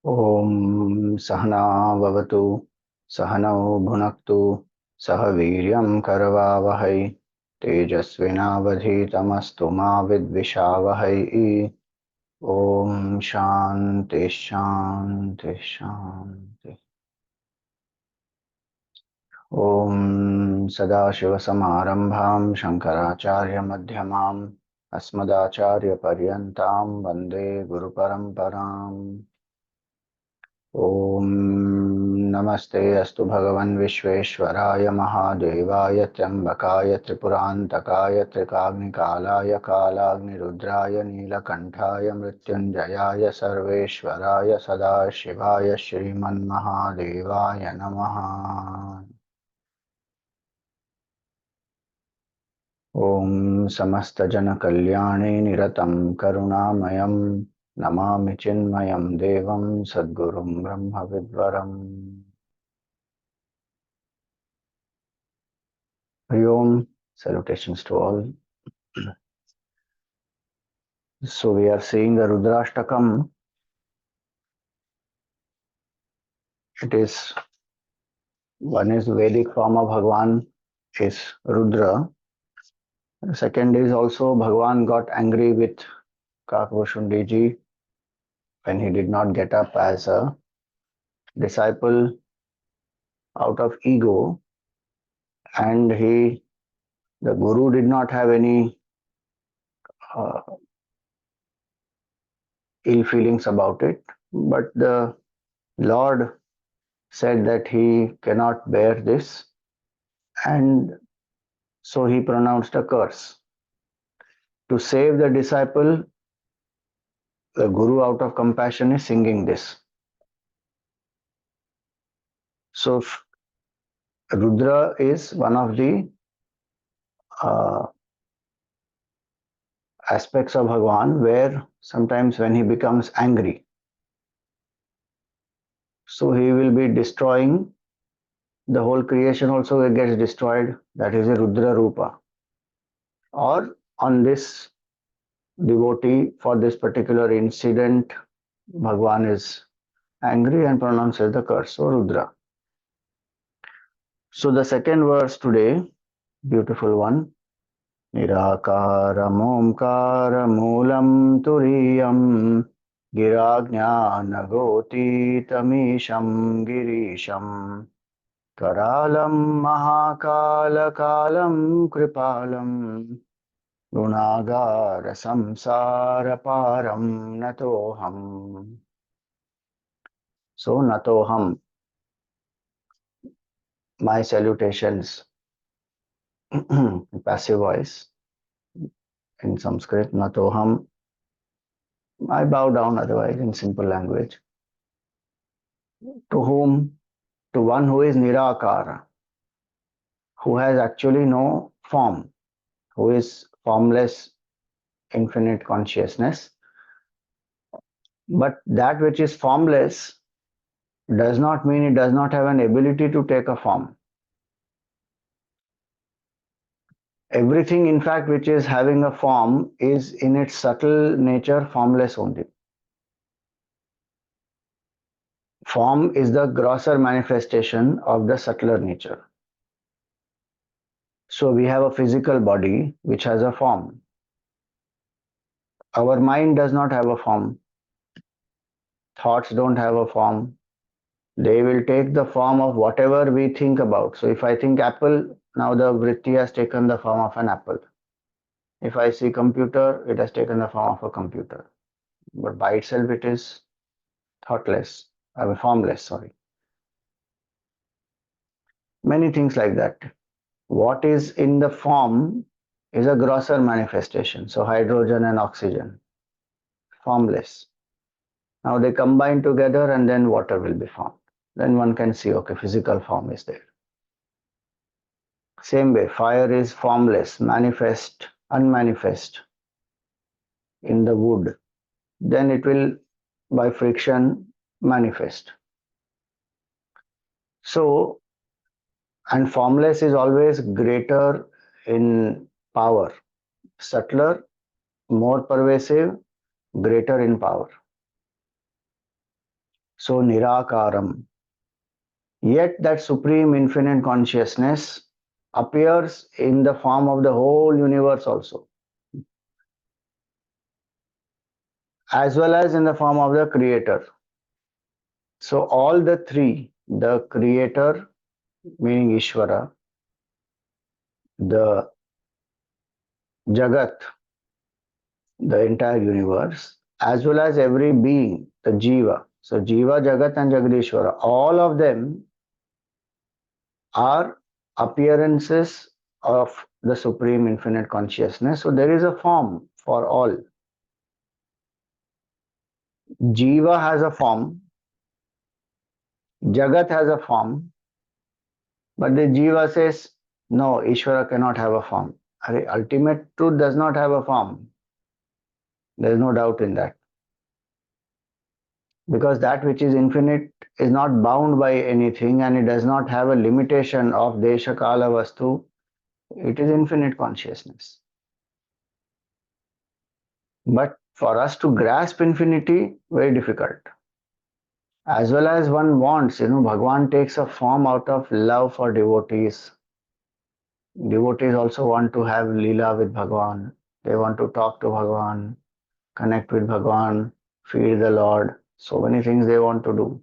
Om Sahana Vavatu Sahanau Bhunaktu Sahaviryam Karavavahai Tejasvinavadhitamastu ma vidvishavahai. Om Shanti Shanti Shanti. Om Sadashivasamarambham Shankaracharya Madhyamam Asmadacharya Paryantam Vande Guru Paramparam. Om Namaste Astu Bhagavan Vishveshwaraya Mahadevaya Trambakaya Tripurantakaya Trikagnikalaya Kalagni Rudraya Neelakanthaya Mrityunjayaya Sarveshwaraya Sadashivaya Shriman Mahadevaya Namaha. Om Samasta Jana Kalyane Niratam Karunamaya Namami Chinmayam Devam Sadgurum Brahma Vidvaram. Om, salutations to all. So we are seeing the Rudrashtakam. It is one is Vedic form of Bhagwan is Rudra. The second is also Bhagwan got angry with Kakavashundi ji when he did not get up as a disciple out of ego, and the Guru did not have any uh, ill feelings about it, but the Lord said that he cannot bear this, and so he pronounced a curse. To save the disciple, the Guru, out of compassion, is singing this. So, Rudra is one of the uh, aspects of Bhagwan where sometimes when he becomes angry, so he will be destroying the whole creation, also gets destroyed. That is a Rudra Rupa. Or on this devotee, for this particular incident, Bhagwan is angry and pronounces the curse. So, Rudra. So, the second verse today, beautiful one. निराकारमोङ्कारमूलं तुरीयं गिराज्ञानगोतीतमीशं गिरीशं करालं महाकालकालं कृपालं गुणागारसंसारपारं नतोऽहम्. So natoham, my salutations, passive voice in Sanskrit, natoham, I bow down otherwise in simple language. To whom? To one who is nirakara, who has actually no form, who is formless, infinite consciousness. But that which is formless does not mean it does not have an ability to take a form. Everything, in fact, which is having a form is in its subtle nature formless only. Form is the grosser manifestation of the subtler nature. So we have a physical body which has a form. Our mind does not have a form. Thoughts don't have a form. They will take the form of whatever we think about. So if I think apple, now the vritti has taken the form of an apple. If I see computer, it has taken the form of a computer. But by itself it is thoughtless, formless, sorry. Many things like that. What is in the form is a grosser manifestation. So hydrogen and oxygen, formless. Now they combine together and then water will be formed. Then one can see, okay, physical form is there. Same way, fire is formless, manifest, unmanifest in the wood. Then it will, by friction, manifest. So, and formless is always greater in power, subtler, more pervasive, greater in power. So Nirakaram. Yet that supreme infinite consciousness appears in the form of the whole universe also, as well as in the form of the creator. So all the three, the creator meaning Ishvara, the Jagat, the entire universe, as well as every being, the Jiva. So Jiva, Jagat and Jagadishvara, all of them are appearances of the Supreme Infinite Consciousness. So there is a form for all. Jiva has a form, Jagat has a form, but the Jiva says, no, Ishvara cannot have a form. Ultimate truth does not have a form. There is no doubt in that. Because that which is infinite is not bound by anything and it does not have a limitation of Desha Kala Vastu. It is infinite consciousness. But for us to grasp infinity, very difficult. As well as one wants, Bhagwan takes a form out of love for devotees. Devotees also want to have Leela with Bhagwan. They want to talk to Bhagwan, connect with Bhagwan, feed the Lord. So many things they want to do.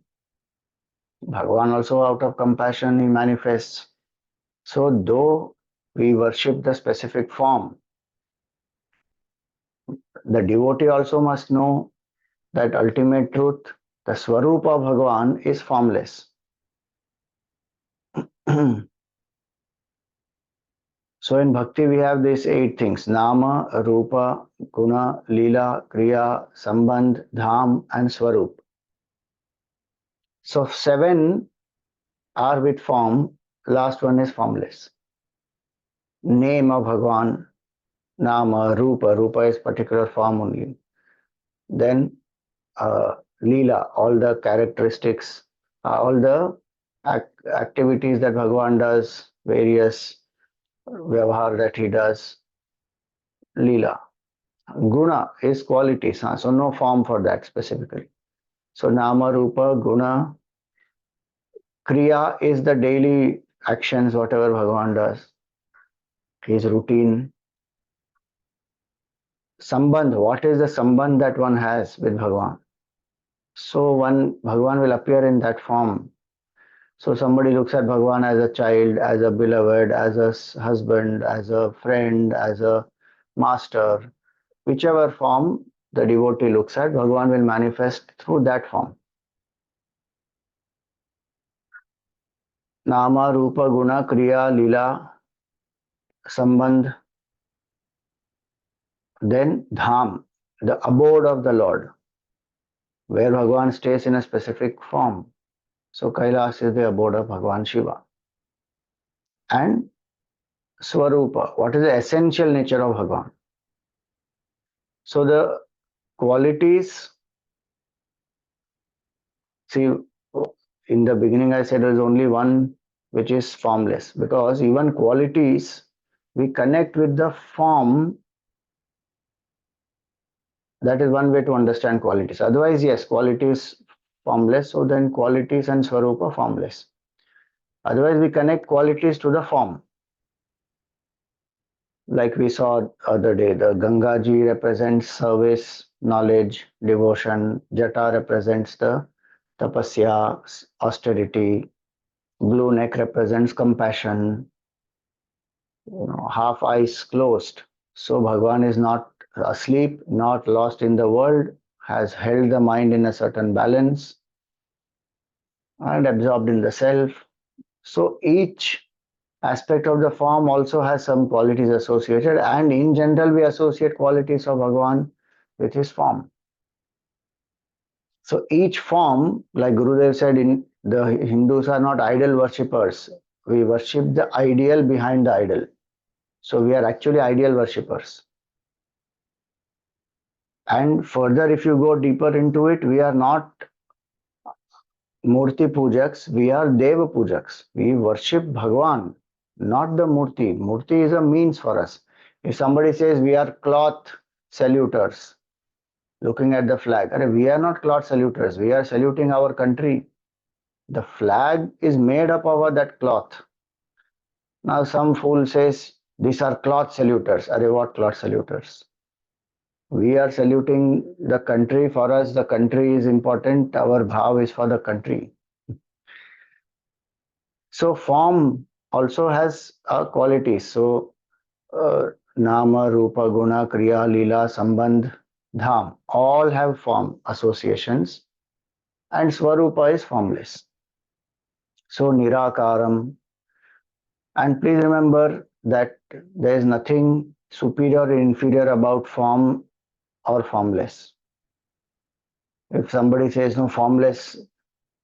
Bhagwan also out of compassion he manifests. So though we worship the specific form, the devotee also must know that ultimate truth, the Swarupa of Bhagwan is formless. So in bhakti we have these 8 things: Nama, Rupa, Guna, Leela, Kriya, Sambandh, Dham and Swarup. So 7 are with form, last one is formless. Name of Bhagwan, Nama, Rupa is particular form only. Then Leela, all the characteristics, all the activities that Bhagwan does, various vyavahar that he does, Leela. Guna is qualities, so no form for that specifically. So Nama, Rupa, Guna. Kriya is the daily actions, whatever Bhagwan does, his routine. Sambandh, what is the sambandh that one has with Bhagwan? So one Bhagwan will appear in that form. So somebody looks at Bhagwan as a child, as a beloved, as a husband, as a friend, as a master. Whichever form the devotee looks at, Bhagwan will manifest through that form. Nama, Rupa, Guna, Kriya, Leela, Sambandh. Then Dham, the abode of the Lord, where Bhagwan stays in a specific form. So Kailas is the abode of Bhagwan Shiva. And Swarupa, what is the essential nature of Bhagwan? So the qualities, see, in the beginning I said there is only one which is formless, because even qualities, we connect with the form. That is one way to understand qualities. Otherwise, yes, qualities formless, so then qualities and Swarupa formless. Otherwise, we connect qualities to the form. Like we saw other day, the Gangaji represents service, knowledge, devotion. Jata represents the tapasya, austerity. Blue neck represents compassion. Half eyes closed. So Bhagwan is not asleep, not lost in the world, has held the mind in a certain balance and absorbed in the self. So each aspect of the form also has some qualities associated, and in general we associate qualities of Bhagwan with his form. So each form, like Gurudev said, in the Hindus are not idol worshippers. We worship the ideal behind the idol. So we are actually ideal worshippers. And further, if you go deeper into it, we are not Murti Pujaks, we are Deva Pujaks. We worship Bhagwan, not the Murti. Murti is a means for us. If somebody says we are cloth saluters, looking at the flag. We are not cloth saluters, we are saluting our country. The flag is made up of that cloth. Now some fool says, these are cloth saluters. What cloth saluters? We are saluting the country. For us, the country is important. Our bhav is for the country. So form also has a quality. So Nama, Rupa, Guna, Kriya, Leela, Sambandh, Dham all have form associations, and Swarupa is formless. So Nirakaram, and please remember that there is nothing superior or inferior about form or formless. If somebody says no, formless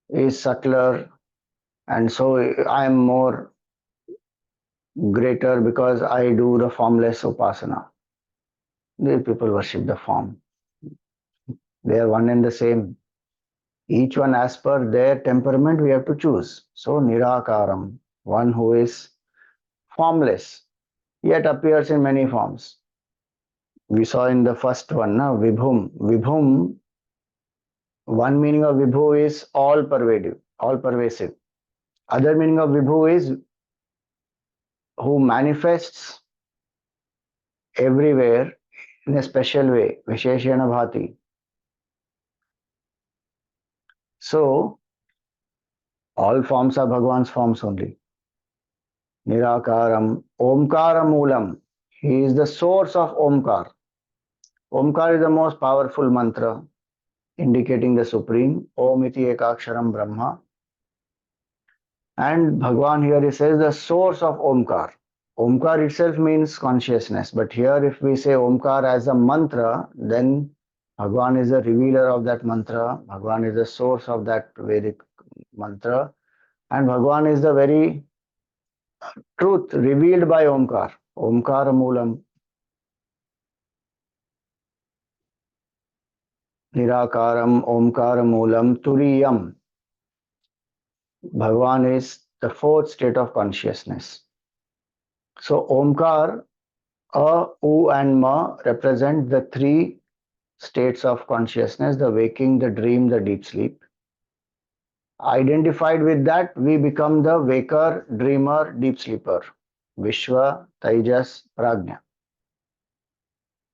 is subtler, and so I am more greater because I do the formless upasana. These people worship the form. They are one and the same. Each one as per their temperament we have to choose. So Nirakaram, one who is formless, yet appears in many forms. We saw in the first one, na, Vibhum. Vibhum, one meaning of Vibhu is all pervasive, all pervasive. Other meaning of Vibhu is who manifests everywhere in a special way, Visheshana Bhati. So, all forms are Bhagwan's forms only. Nirakaram, Omkara Moolam. He is the source of Omkar. Omkar is the most powerful mantra indicating the Supreme. Om iti ekaksharam Brahma. And Bhagwan here he says the source of Omkar. Omkar itself means consciousness, but here if we say Omkar as a mantra, then Bhagwan is the revealer of that mantra, Bhagwan is the source of that Vedic mantra, and Bhagwan is the very truth revealed by Omkar. Omkara Moolam. Nirakaram Omkara Moolam Turiyam. Bhagwan is the fourth state of consciousness. So Omkar, A, U and Ma represent the three states of consciousness, the waking, the dream, the deep sleep. Identified with that, we become the waker, dreamer, deep sleeper. Vishwa, Tejas, Prajna.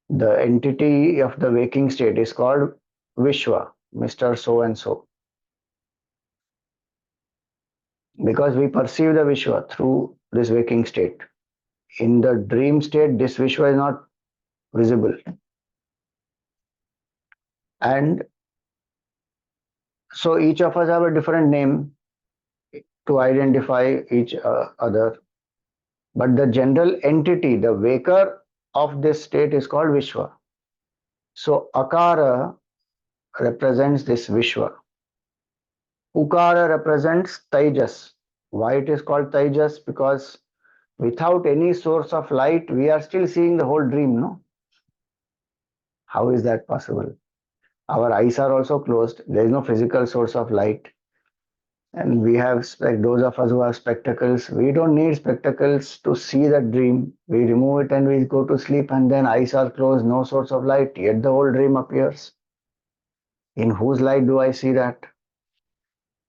The entity of the waking state is called Vishwa, Mr. So and so. Because we perceive the Vishwa through this waking state. In the dream state, this Vishwa is not visible. And so each of us have a different name to identify each other. But the general entity, the waker of this state is called Vishwa. So Akara represents this Vishwa. Ukara represents Tejas. Why it is called Tejas? Because without any source of light, we are still seeing the whole dream, no? How is that possible? Our eyes are also closed. There is no physical source of light. And we have, like those of us who have spectacles, we don't need spectacles to see that dream. We remove it and we go to sleep, and then eyes are closed, no source of light, yet the whole dream appears. In whose light do I see that?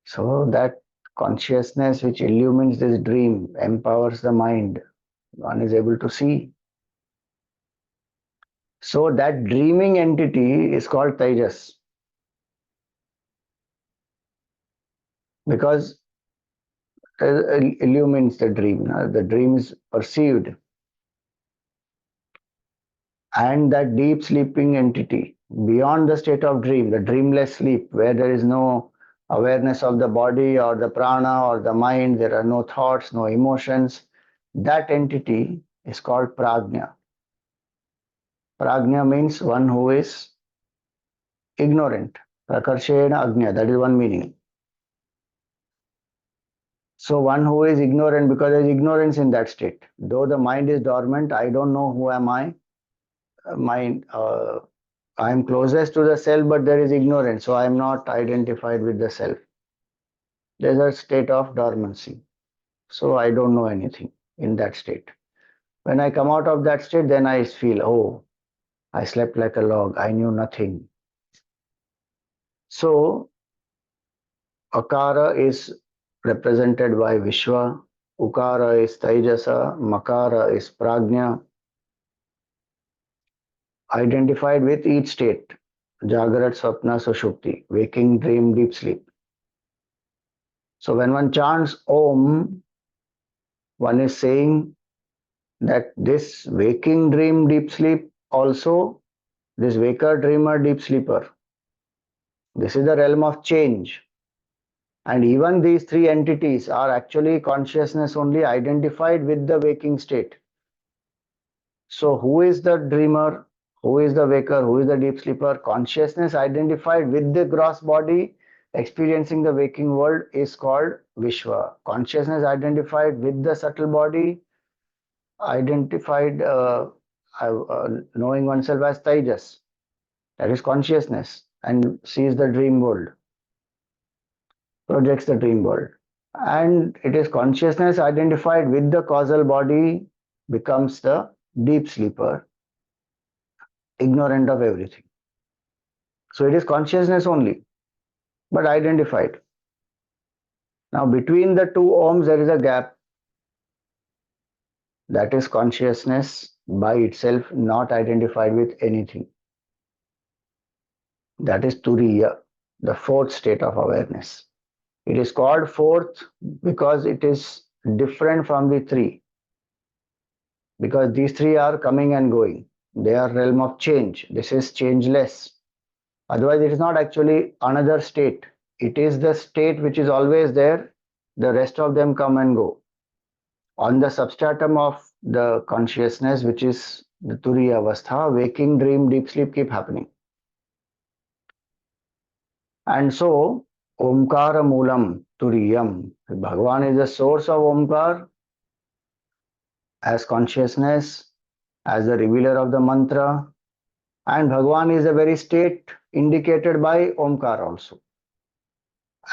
So that consciousness which illumines this dream, empowers the mind, one is able to see. So that dreaming entity is called Tejas. Because it illumines the dream. The dream is perceived. And that deep sleeping entity, beyond the state of dream, the dreamless sleep, where there is no awareness of the body or the prana or the mind, there are no thoughts, no emotions, that entity is called prajna. Prajna means one who is ignorant. Prakarshena agnya, that is one meaning. So one who is ignorant, because there is ignorance in that state. Though the mind is dormant, I don't know who am I. I am closest to the self, but there is ignorance, so I am not identified with the self. There is a state of dormancy. So I don't know anything in that state. When I come out of that state, then I feel, oh, I slept like a log. I knew nothing. So, Akara is represented by Vishwa, Ukara is Taijasa, Makara is Prajna, identified with each state, Jagrat, Swapna, Sushupti, waking, dream, deep sleep. So when one chants Om, one is saying that this waking, dream, deep sleep also, this waker, dreamer, deep sleeper, this is the realm of change. And even these three entities are actually consciousness only identified with the waking state. So who is the dreamer? Who is the waker? Who is the deep sleeper? Consciousness identified with the gross body experiencing the waking world is called Vishwa. Consciousness identified with the subtle body identified knowing oneself as Tejas. That is consciousness and sees the dream world, projects the dream world. And it is consciousness identified with the causal body becomes the deep sleeper, ignorant of everything. So it is consciousness only, but identified. Now between the two ohms there is a gap. That is consciousness by itself, not identified with anything. That is Turiya, the fourth state of awareness. It is called fourth because it is different from the three. Because these three are coming and going. They are realm of change. This is changeless. Otherwise, it is not actually another state. It is the state which is always there. The rest of them come and go. On the substratum of the consciousness, which is the Turiya Avastha, waking, dream, deep sleep keep happening. And so, Omkara Moolam Turiyam. Bhagwan is the source of Omkar as consciousness, as the revealer of the mantra, and Bhagwan is the very state indicated by Omkar also,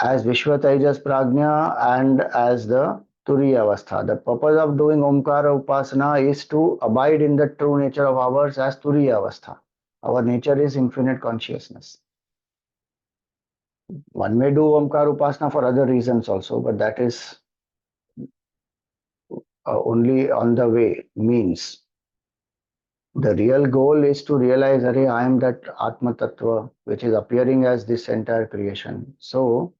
as Vishwa Tejas Prajna and as the Turiya Avastha. The purpose of doing Omkara Upasana is to abide in the true nature of ours as Turiya Avastha. Our nature is infinite consciousness. One may do Omkara Upasana for other reasons also, but that is only on the way, means. The real goal is to realize, Arey, I am that Atma Tattva which is appearing as this entire creation. So,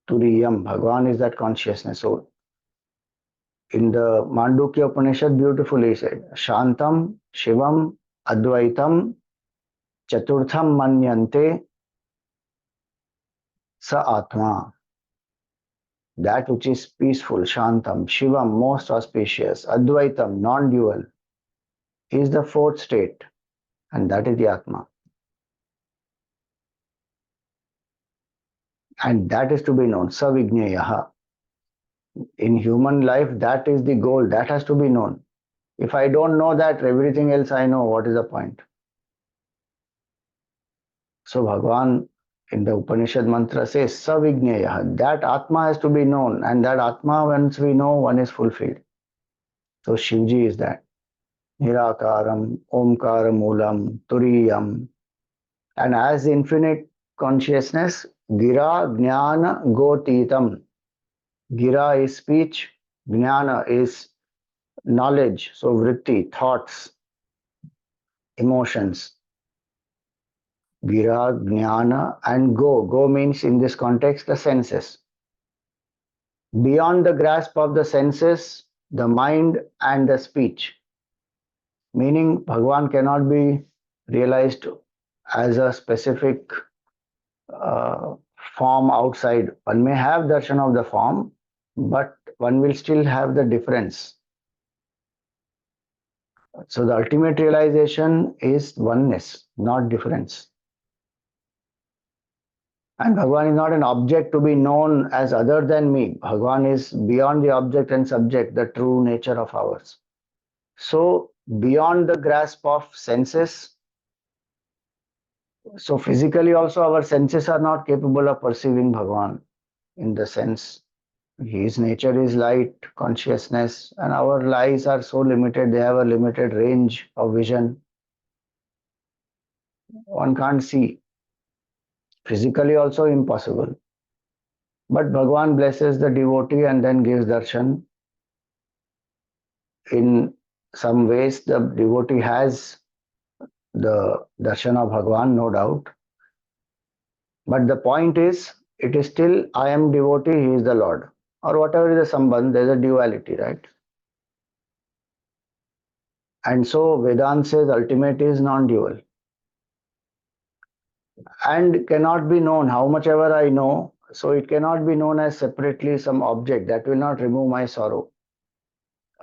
Turiyam, Bhagwan is that consciousness. So, in the Mandukya Upanishad, beautifully said, Shantam, Shivam, Advaitam, Chaturtham Manyante, Sa Atma. That which is peaceful, Shantam, Shivam, most auspicious, Advaitam, non dual, is the fourth state, and that is the Atma. And that is to be known, Savigneyaha. In human life, that is the goal, that has to be known. If I don't know that, everything else I know, what is the point? So Bhagwan in the Upanishad mantra says, Savigneya, that Atma has to be known, and that Atma, once we know, one is fulfilled. So Shivji is that. Nirakaram, Omkara Moolam, Turiyam. And as infinite consciousness, Gira Jnana Gotitam. Gira is speech, Jnana is knowledge, so vritti, thoughts, emotions. Gira, Jnana, and Go. Go means in this context the senses. Beyond the grasp of the senses, the mind and the speech. Meaning, Bhagwan cannot be realized as a specific uh, form outside. One may have darshan of the form, but one will still have the difference. So the ultimate realization is oneness, not difference. And Bhagwan is not an object to be known as other than me. Bhagwan is beyond the object and subject, the true nature of ours. So, beyond the grasp of senses, so physically also our senses are not capable of perceiving Bhagwan in the sense his nature is light, consciousness, and our eyes are so limited, they have a limited range of vision. One can't see. Physically also impossible. But Bhagwan blesses the devotee and then gives darshan. In some ways, the devotee has the darshan of Bhagwan, no doubt. But the point is, it is still, I am devotee, he is the Lord. Or whatever is the sambandh, there is a duality, right? And so Vedanta says ultimate is non-dual and cannot be known. How much ever I know, so it cannot be known as separately some object that will not remove my sorrow.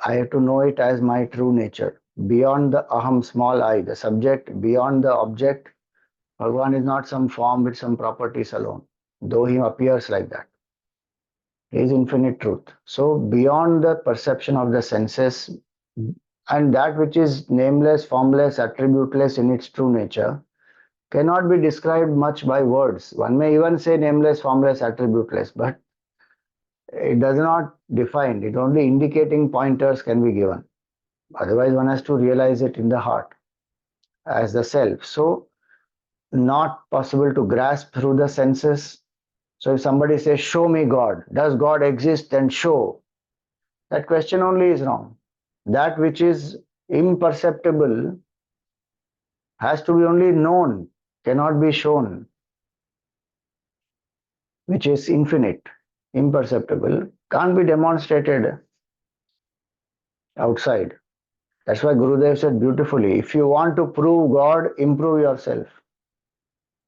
I have to know it as my true nature. Beyond the aham, small I, the subject, beyond the object, Bhagavan is not some form with some properties alone, though he appears like that. He is infinite truth. So beyond the perception of the senses and that which is nameless, formless, attributeless in its true nature, cannot be described much by words. One may even say nameless, formless, attributeless, but it does not define. It only indicating pointers can be given. Otherwise, one has to realize it in the heart as the self. So, not possible to grasp through the senses. So, if somebody says, "Show me God," does God exist? Then show. That question only is wrong. That which is imperceptible has to be only known, cannot be shown, which is infinite, imperceptible, can't be demonstrated outside. That's why Gurudev said beautifully, if you want to prove God, improve yourself.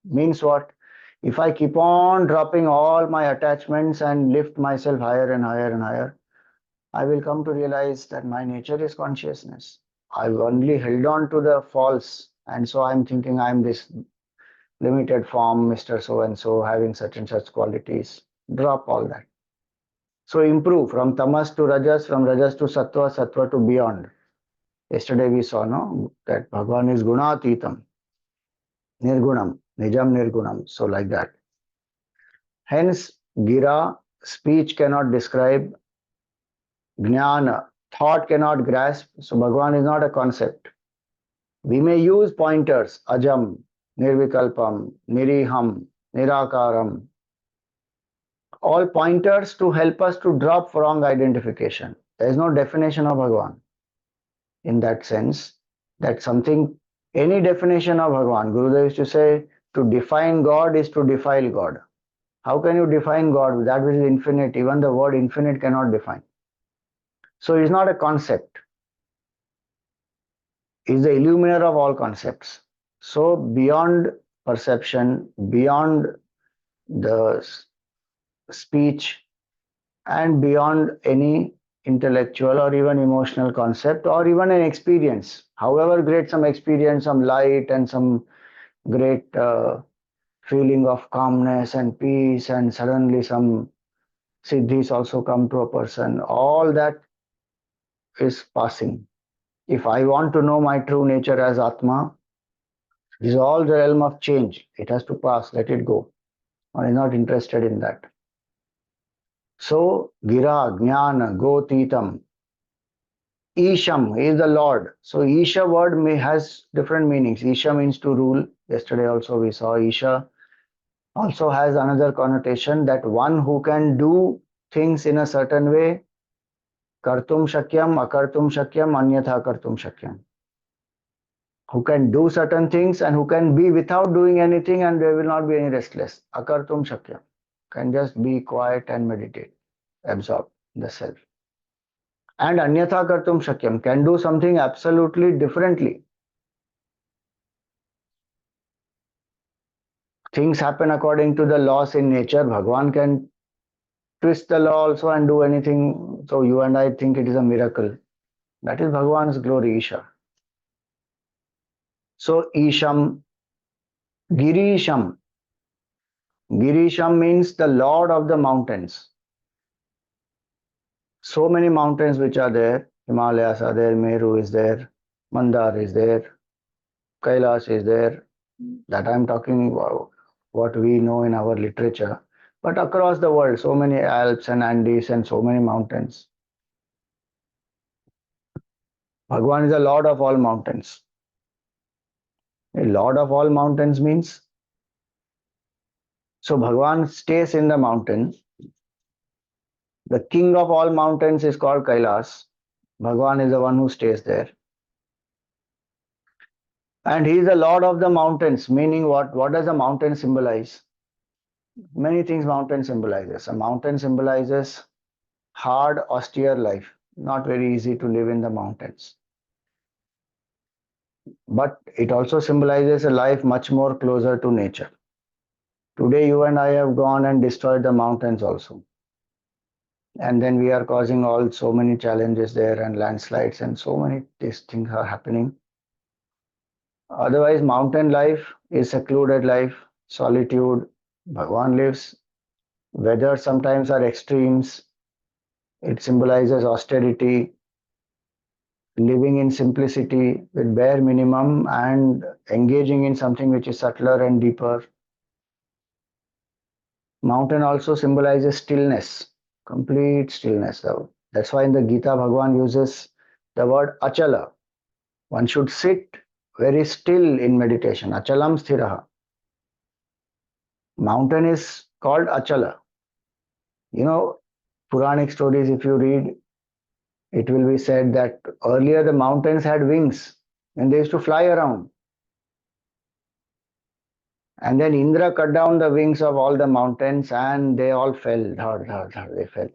Means what? If I keep on dropping all my attachments and lift myself higher and higher and higher, I will come to realize that my nature is consciousness. I've only held on to the false, and so I'm thinking I'm this limited form, Mr. So and so, having such and such qualities. Drop all that. So improve from tamas to rajas, from rajas to sattva, sattva to beyond. Yesterday we saw no that Bhagwan is gunatitam, nirgunam, nijam nirgunam. So like that. Hence, gira, speech cannot describe, jnana, thought cannot grasp. So Bhagwan is not a concept. We may use pointers, ajam, nirvikalpam, niriham, nirakaram, all pointers to help us to drop wrong identification. There is no definition of Bhagwan in that sense. That something, any definition of Bhagwan, Gurudev used to say, to define God is to defile God. How can you define God? That which is infinite, even the word infinite cannot define. So it's not a concept. It's the illuminer of all concepts. So beyond perception, beyond the speech, and beyond any intellectual or even emotional concept or even an experience, however great some experience, some light and some great feeling of calmness and peace, and suddenly some siddhis also come to a person, all that is passing. If I want to know my true nature as Atma, it is all the realm of change. It has to pass, let it go. I am not interested in that. So, Gira, Jnana, Gotitam, Isham is the Lord. So Isha word has different meanings. Isha means to rule. Yesterday also we saw Isha also has another connotation, that one who can do things in a certain way. Kartum shakyam, akartum shakyam, anyatha kartum shakyam. Who can do certain things and who can be without doing anything and there will not be any restless. Akartum shakyam. Can just be quiet and meditate, absorb the self. And anyatha kartum shakyam, can do something absolutely differently. Things happen according to the laws in nature. Bhagwan can twist the law also and do anything. So you and I think it is a miracle. That is Bhagwan's glory, Isha. So Isham, Girisham. Girisham means the Lord of the mountains. So many mountains which are there. Himalayas are there, Meru is there, Mandar is there, Kailash is there. That I am talking about what we know in our literature. But across the world, so many Alps and Andes and so many mountains. Bhagwan is the Lord of all mountains. A Lord of all mountains means So Bhagwan stays in the mountain. The king of all mountains is called Kailas. Bhagwan is the one who stays there. And he is the lord of the mountains, meaning what? What does a mountain symbolize? Many things mountain symbolizes. A mountain symbolizes hard, austere life. Not very easy to live in the mountains. But it also symbolizes a life much more closer to nature. Today, you and I have gone and destroyed the mountains also. And then we are causing all so many challenges there and landslides and so many these things are happening. Otherwise, mountain life is secluded life, solitude. Bhagwan lives. Weather sometimes are extremes. It symbolizes austerity, living in simplicity with bare minimum and engaging in something which is subtler and deeper. Mountain also symbolizes stillness, complete stillness. That's why in the Gita, Bhagwan uses the word achala. One should sit very still in meditation. Achalam sthiraha. Mountain is called achala. You know, Puranic stories, if you read, it will be said that earlier the mountains had wings and they used to fly around. And then Indra cut down the wings of all the mountains and they all fell. They fell.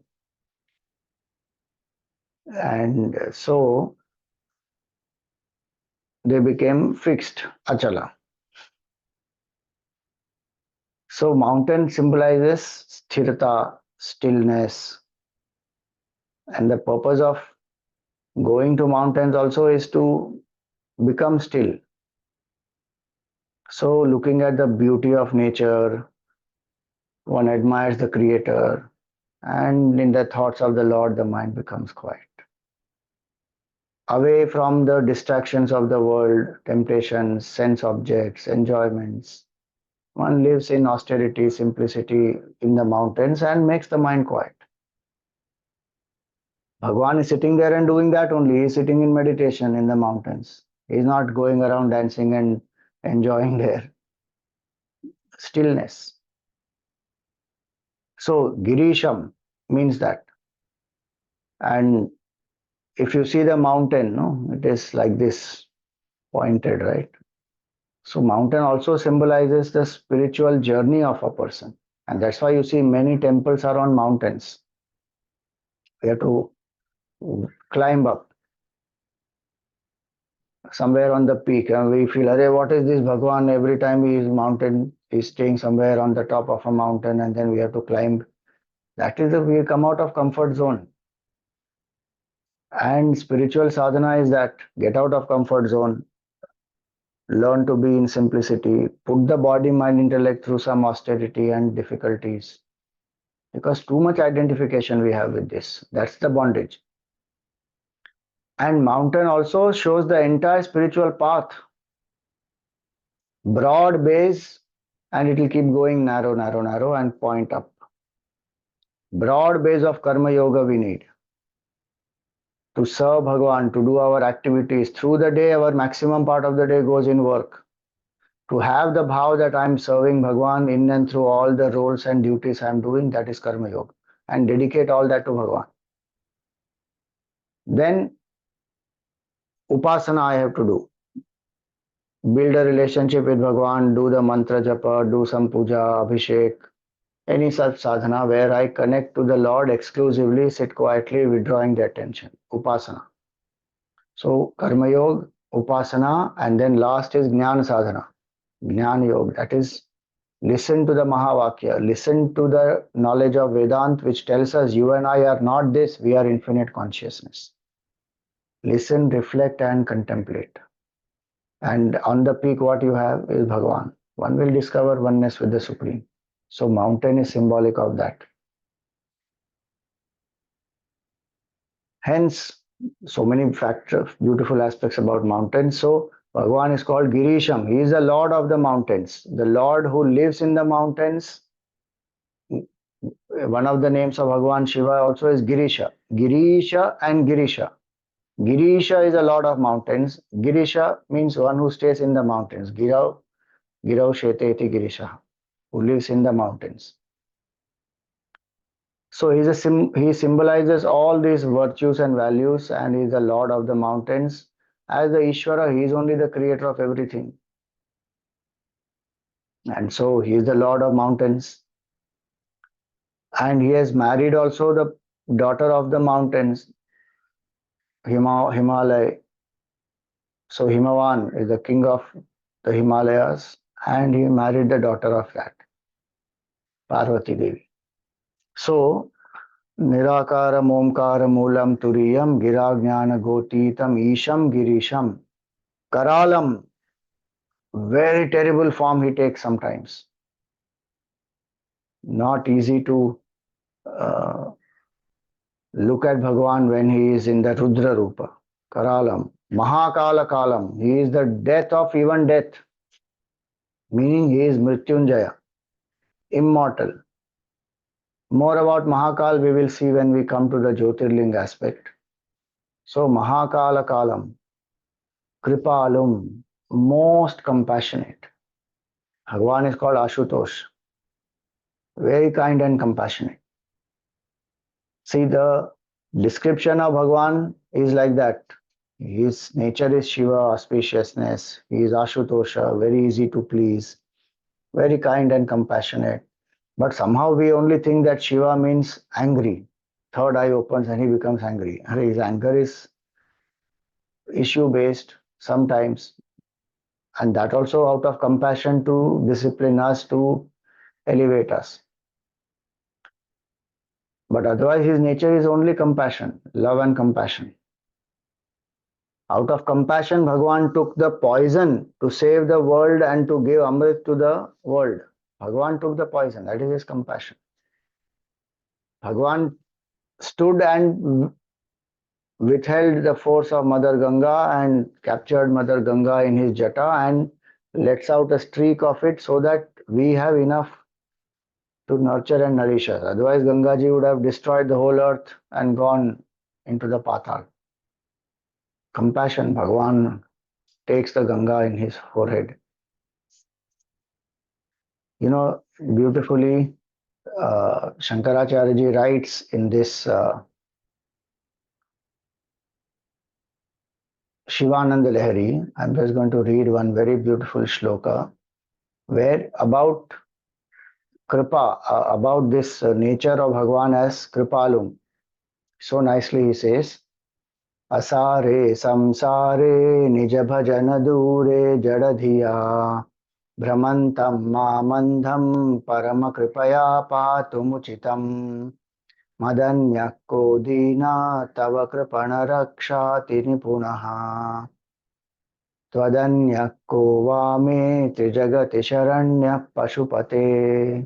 And so they became fixed, achala. So mountain symbolizes sthirata, stillness. And the purpose of going to mountains also is to become still. So looking at the beauty of nature, one admires the creator, and in the thoughts of the Lord, the mind becomes quiet. Away from the distractions of the world, temptations, sense objects, enjoyments. One lives in austerity, simplicity in the mountains and makes the mind quiet. Bhagwan is sitting there and doing that only. He is sitting in meditation in the mountains. He is not going around dancing and enjoying their stillness. So Girisham means that. And if you see the mountain, no, it is like this, pointed, right? So mountain also symbolizes the spiritual journey of a person. And that's why you see many temples are on mountains. We have to climb up somewhere on the peak and we feel, Arey, what is this Bhagwan? Every time he is mountain, he's staying somewhere on the top of a mountain and then we have to climb. That is we come out of comfort zone. And spiritual sadhana is that get out of comfort zone, learn to be in simplicity, put the body, mind, intellect through some austerity and difficulties. Because too much identification we have with this. That's the bondage. And mountain also shows the entire spiritual path. Broad base and it will keep going narrow, narrow, narrow and point up. Broad base of karma yoga we need. To serve Bhagwan, to do our activities. Through the day, our maximum part of the day goes in work. To have the bhav that I am serving Bhagwan in and through all the roles and duties I am doing, that is karma yoga. And dedicate all that to Bhagwan. Then upasana I have to do. Build a relationship with Bhagwan, do the mantra japa, do some puja, abhishek, any such sadhana where I connect to the Lord exclusively, sit quietly, withdrawing the attention. Upasana. So karma yoga, upasana, and then last is jnana sadhana. Jnana yoga, that is listen to the Mahavakya, listen to the knowledge of Vedant which tells us you and I are not this, we are infinite consciousness. Listen, reflect and contemplate. And on the peak what you have is Bhagwan. One will discover oneness with the Supreme. So mountain is symbolic of that. Hence, so many factors, beautiful aspects about mountains. So Bhagwan is called Girisham. He is the Lord of the mountains. The Lord who lives in the mountains. One of the names of Bhagwan Shiva also is Girisha. Girisha and Girisha. Girisha is a lord of mountains. Girisha means one who stays in the mountains. Girau Shete iti Girisha. who lives in the mountains. So he symbolizes all these virtues and values, and he is the Lord of the mountains. As the Ishvara, he is only the creator of everything. And so he is the Lord of mountains. And he has married also the daughter of the mountains, Himalaya. So Himavan is the king of the Himalayas, and he married the daughter of that, Parvati Devi. So Nirakaram Omkara Moolam Turiyam Girajnana Gotitam Isham Girisham Karalam. Very terrible form he takes sometimes. Not easy to uh, look at Bhagwan when he is in the Rudra Rupa. Karalam. Mahakala Kalam. He is the death of even death. Meaning he is Mrityunjaya. Immortal. More about Mahakal we will see when we come to the Jyotirling aspect. So Mahakala Kalam. Kripalum. Most compassionate. Bhagwan is called Ashutosh. Very kind and compassionate. See, the description of Bhagwan is like that. His nature is Shiva, auspiciousness. He is Ashutosha, very easy to please, very kind and compassionate. But somehow we only think that Shiva means angry. Third eye opens and he becomes angry. His anger is issue based sometimes, and that also out of compassion to discipline us, to elevate us. But otherwise, his nature is only compassion, love and compassion. Out of compassion, Bhagwan took the poison to save the world and to give Amrit to the world. Bhagwan took the poison, that is his compassion. Bhagwan stood and withheld the force of Mother Ganga and captured Mother Ganga in his jata and lets out a streak of it so that we have enough to nurture and nourish us. Otherwise, Gangaji would have destroyed the whole earth and gone into the patal. Compassion, Bhagwan takes the Ganga in his forehead. You know, beautifully, Shankaracharya writes in this Shivananda Lahari. I'm just going to read one very beautiful shloka where about Kripa, about this nature of Bhagwan as Kripalum. So nicely he says, Asare samsare nij bhajan dure jadadhiya भ्रमन्तं मामन्धं परमकृपया पातुमुचितम् मदन्यः को दीना तव कृपणरक्षाति निपुणः त्वदन्यः को वा मे त्रिजगति शरण्यः पशुपते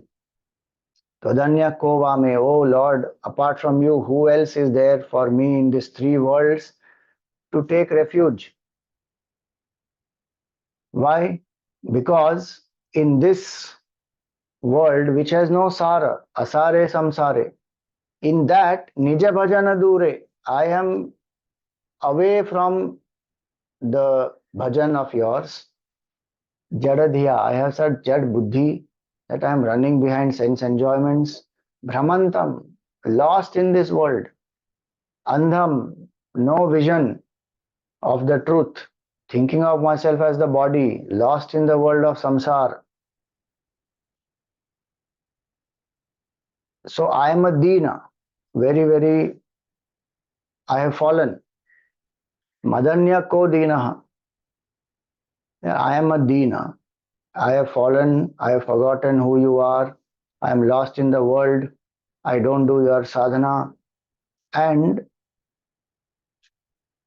त्वदन्यः को वा मे. Oh Lord, apart from you, who else is there for me in these three worlds to take refuge? Why? Because in this world which has no sara, asare samsare, in that nija bhajana dure, I am away from the bhajan of yours. Jadadhiya, I have such jad buddhi that I am running behind sense enjoyments. Brahmantam, lost in this world. Andham, no vision of the truth. Thinking of myself as the body, lost in the world of samsara. So I am a Dina, very, I have fallen. Madanya ko Dinaha. I am a Dina. I have fallen, I have forgotten who you are. I am lost in the world. I don't do your sadhana. And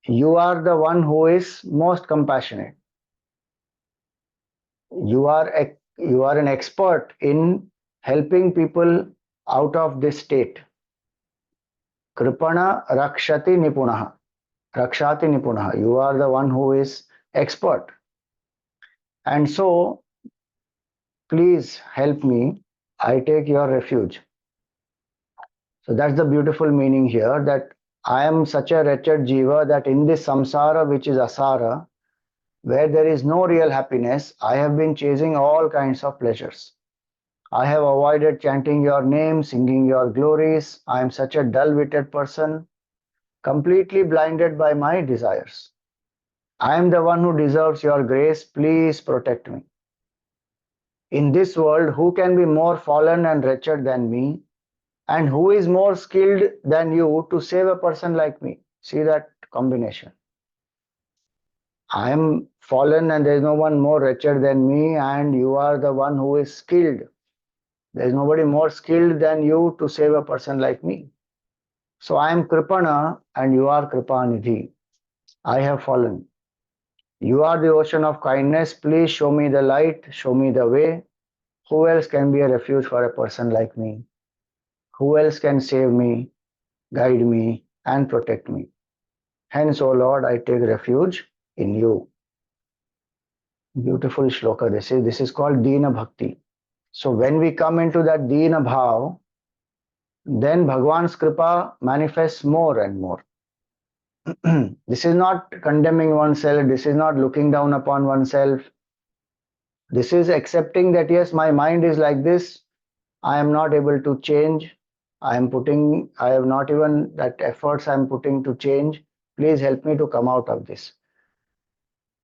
you are the one who is most compassionate. You are an expert in helping people out of this state. Kripana rakshati nipunaha. Rakshati nipunaha. You are the one who is expert. And so, please help me. I take your refuge. So that's the beautiful meaning here, that I am such a wretched jiva that in this samsara, which is asara, where there is no real happiness, I have been chasing all kinds of pleasures. I have avoided chanting your name, singing your glories. I am such a dull-witted person, completely blinded by my desires. I am the one who deserves your grace. Please protect me. In this world, who can be more fallen and wretched than me? And who is more skilled than you to save a person like me? See that combination. I am fallen and there is no one more wretched than me, and you are the one who is skilled. There is nobody more skilled than you to save a person like me. So I am Kripana and you are Kripanidhi. I have fallen. You are the ocean of kindness. Please show me the light, show me the way. Who else can be a refuge for a person like me? Who else can save me, guide me, and protect me? Hence, O Lord, I take refuge in you. Beautiful shloka. This is called Dina Bhakti. So when we come into that Dina Bhav, then Bhagwan's Kripa manifests more and more. This is not condemning oneself, this is not looking down upon oneself. This is accepting that yes, my mind is like this, I am not able to change. I have not even that efforts I am putting to change. Please help me to come out of this.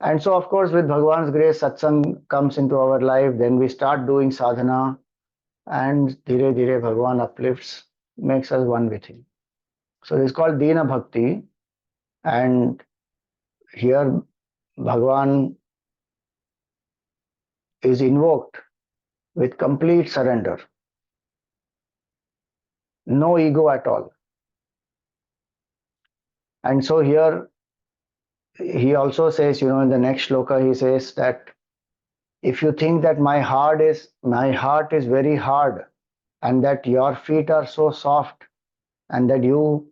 And so, of course, with Bhagwan's grace, satsang comes into our life. Then we start doing sadhana, and dhire dhire Bhagwan uplifts, makes us one with him. So this is called Dina Bhakti, and here Bhagwan is invoked with complete surrender, no ego at all. And so here he also says, in the next shloka, he says that if you think that my heart is very hard, and that your feet are so soft, and that you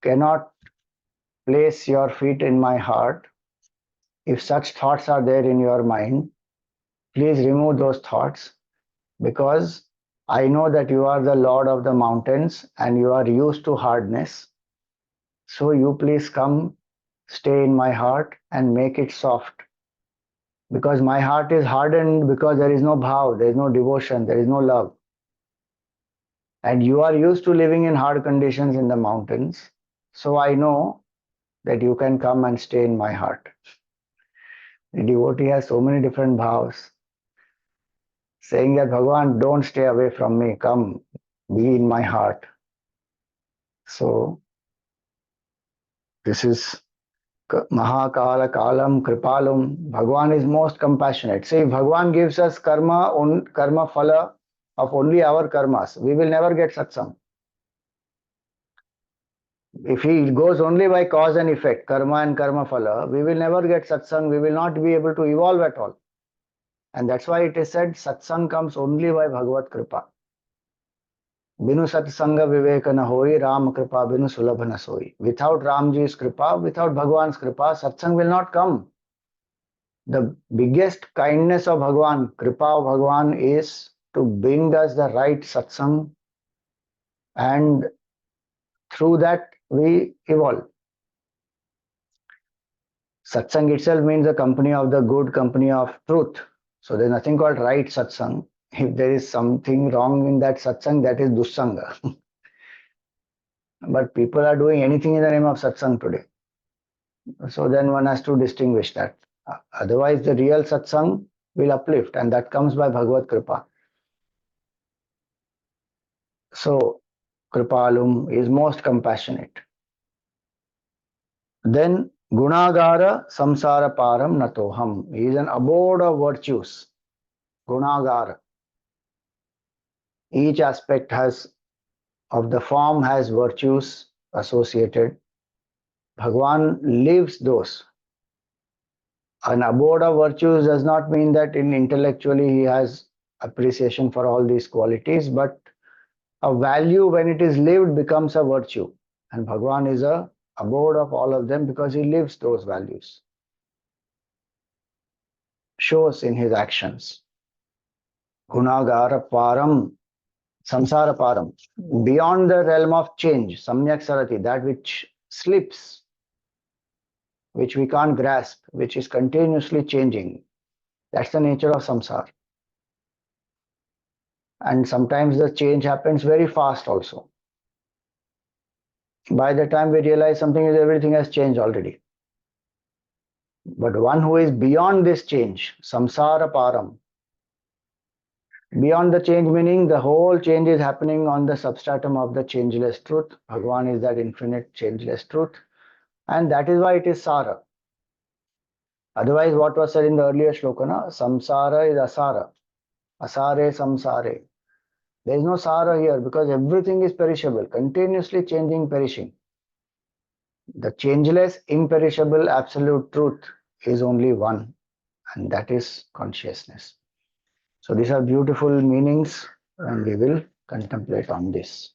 cannot place your feet in my heart, if such thoughts are there in your mind, please remove those thoughts, because I know that you are the Lord of the mountains and you are used to hardness. So you please come, stay in my heart and make it soft. Because my heart is hardened because there is no bhav, there is no devotion, there is no love. And you are used to living in hard conditions in the mountains. So I know that you can come and stay in my heart. The devotee has so many different bhavs, saying that Bhagavan, don't stay away from me, come, be in my heart. So this is Mahakala Kalam Kripalum. Bhagwan is most compassionate. See, if Bhagwan gives us karma phala of only our karmas, we will never get satsang. If he goes only by cause and effect, karma and karma phala, we will never get satsang, we will not be able to evolve at all. And that's why it is said satsang comes only by Bhagavad Kripa. Binu satsanga viveka na hoi, Ram Kripa binu sulabha na soi. Without Ramji's Kripa, without Bhagwan's Kripa, satsang will not come. The biggest kindness of Bhagwan, Kripa of Bhagwan, is to bring us the right satsang, and through that we evolve. Satsang itself means the company of the good, company of truth. So there's nothing called right satsang. If there is something wrong in that satsang, that is dussanga. But people are doing anything in the name of satsang today. So then one has to distinguish that. Otherwise, the real satsang will uplift, and that comes by Bhagavad Kripa. So, Kripalum is most compassionate. Then, Gunagara Samsara Param Natoham. He is an abode of virtues. Gunagara. Each aspect of the form has virtues associated. Bhagwan lives those. An abode of virtues does not mean that intellectually he has appreciation for all these qualities, but a value when it is lived becomes a virtue. And Bhagwan is a abode of all of them because he lives those values. Shows in his actions. Gunagara Param, Samsara Param. Beyond the realm of change, Samyak Sarati, that which slips, which we can't grasp, which is continuously changing. That's the nature of samsara. And sometimes the change happens very fast also. By the time we realize something is, everything has changed already. But one who is beyond this change, samsara param, beyond the change meaning the whole change is happening on the substratum of the changeless truth. Bhagwan is that infinite changeless truth. And that is why it is Sara. Otherwise, what was said in the earlier shloka, samsara is asara. Asare samsare. There is no Sara here because everything is perishable, continuously changing, perishing. The changeless, imperishable, absolute truth is only one, and that is consciousness. So these are beautiful meanings, and we will contemplate on this.